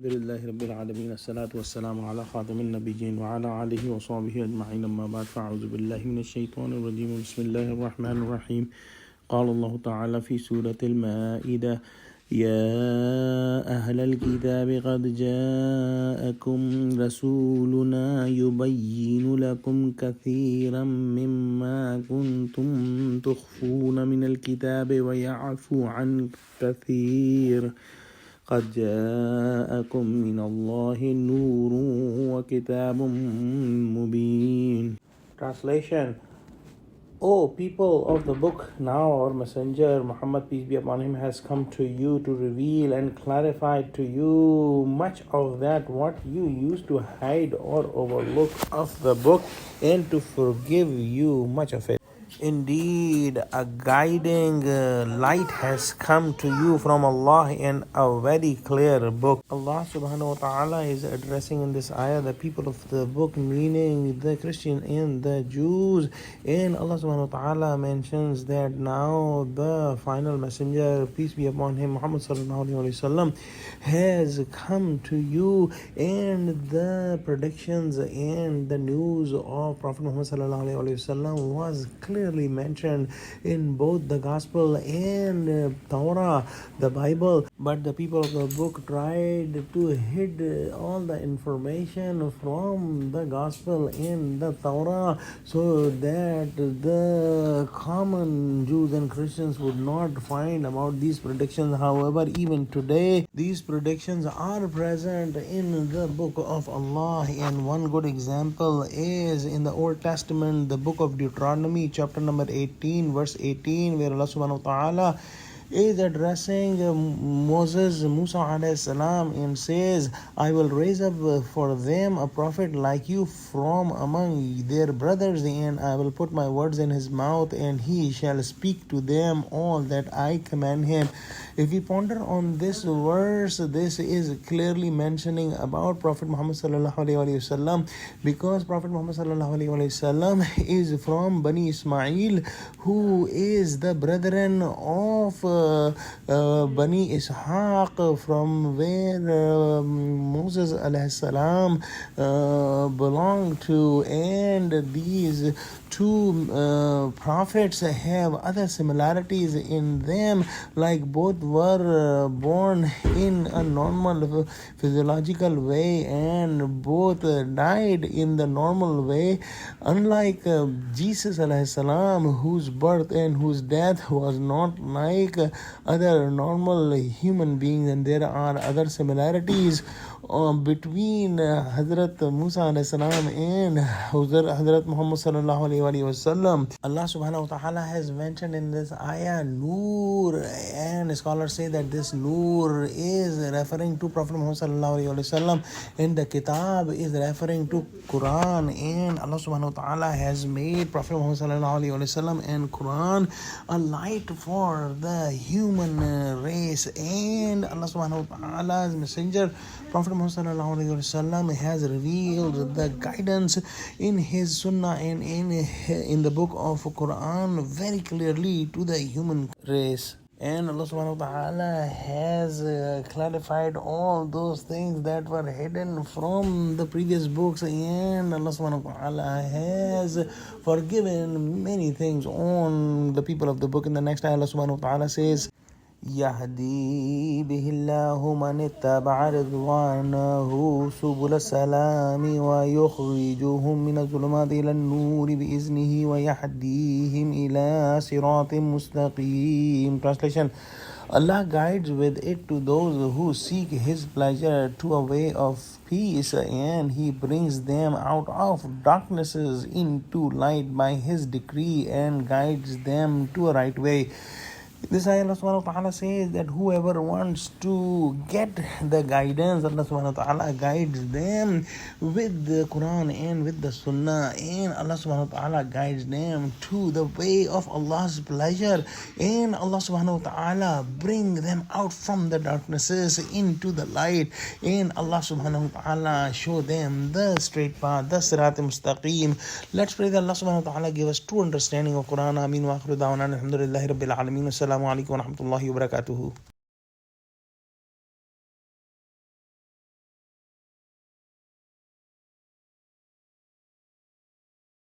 Alhamdulillahi Rabbil Alameen, As-salatu was-salamu ala khatamin nabiyyin wa ala alihi wa sahbihi ajma'in, amma ba'd, fa'a'udhu billahi minash shaitanir rajim, bismillahir rahmanir rahim. Qala Allahu ta'ala fi Surah Al-Maeda, Ya ahlal kitabi qad ja'akum rasuluna yubayyinu lakum kathiran mimma kuntum tukhfuna minal kitabi wa ya'fu an kathir. قد جاءكم من الله نور وكتاب مبين. Translation: O people of the book, now our messenger Muhammad, peace be upon him, has come to you to reveal and clarify to you much of that what you used to hide or overlook of the book, and to forgive you much of it. Indeed, a guiding light has come to you from Allah in a very clear book. Allah subhanahu wa ta'ala is addressing in this ayah the people of the book, meaning the Christian and the Jews. And Allah subhanahu wa ta'ala mentions that now the final messenger, peace be upon him, Muhammad sallallahu alaihi wasallam, has come to you, and the predictions and the news of Prophet Muhammad sallallahu alaihi wasallam was clearly mentioned in both the Gospel and Torah, the Bible. But the people of the book tried to hide all the information from the Gospel and the Torah so that the common Jews and Christians would not find about these predictions. However, even today, these predictions are present in the book of Allah, and one good example is in the Old Testament, the book of Deuteronomy, chapter number 18, verse 18, where Allah subhanahu wa ta'ala is addressing Musa alayhi salam and says, I will raise up for them a prophet like you from among their brothers, and I will put my words in his mouth, and he shall speak to them all that I command him. If we ponder on this verse, this is clearly mentioning about Prophet Muhammad sallallahu alaihi wasallam, because Prophet Muhammad sallallahu alaihi wasallam is from Bani Ismail, who is the brethren of Bani Ishaq, from where Moses alayhi salam belonged to, and these two prophets have other similarities in them, like both were born in a normal physiological way and both died in the normal way, unlike Jesus alayhi salam, whose birth and whose death was not like other normal human beings. And there are other similarities between Hazrat Musa alayhi salam and Hazrat Muhammad sallallahu alaihi wasallam. Allah subhanahu wa ta'ala has mentioned in this ayah Noor, and scholars say that this Noor is referring to Prophet Muhammad sallallahu alaihi wasallam, and the Kitab is referring to Quran. And Allah subhanahu wa ta'ala has made Prophet Muhammad sallallahu alaihi wasallam and Quran a light for the human race. And Allah subhanahu wa ta'ala's messenger Prophet Muhammad sallallahu alaihi wasallam has revealed the guidance in his sunnah and in the book of Quran very clearly to the human race. And Allah subhanahu wa ta'ala has clarified all those things that were hidden from the previous books, and Allah subhanahu wa ta'ala has forgiven many things on the people of the book. In the next ayah, Allah subhanahu wa ta'ala says, يهدي به الله من اتبع رضوانه سبل السلام ويخرجهم من الظلمات إلى النور بإذنه ويهديهم إلى صراط مستقيم. Translation: Allah guides with it to those who seek His pleasure to a way of peace, and He brings them out of darknesses into light by His decree and guides them to a right way. This ayah, Allah subhanahu wa ta'ala says that whoever wants to get the guidance, Allah subhanahu wa ta'ala guides them with the Quran and with the Sunnah, and Allah subhanahu wa ta'ala guides them to the way of Allah's pleasure, and Allah subhanahu wa ta'ala bring them out from the darknesses into the light, and Allah subhanahu wa ta'ala show them the straight path, the Sirat Mustaqim. Let's pray that Allah subhanahu wa ta'ala give us true understanding of Quran. Ameen wa akhiru da'wana alhamdulillahi rabbil alameen. Assalamu alaikum wa rahmatullahi wa barakatuhu.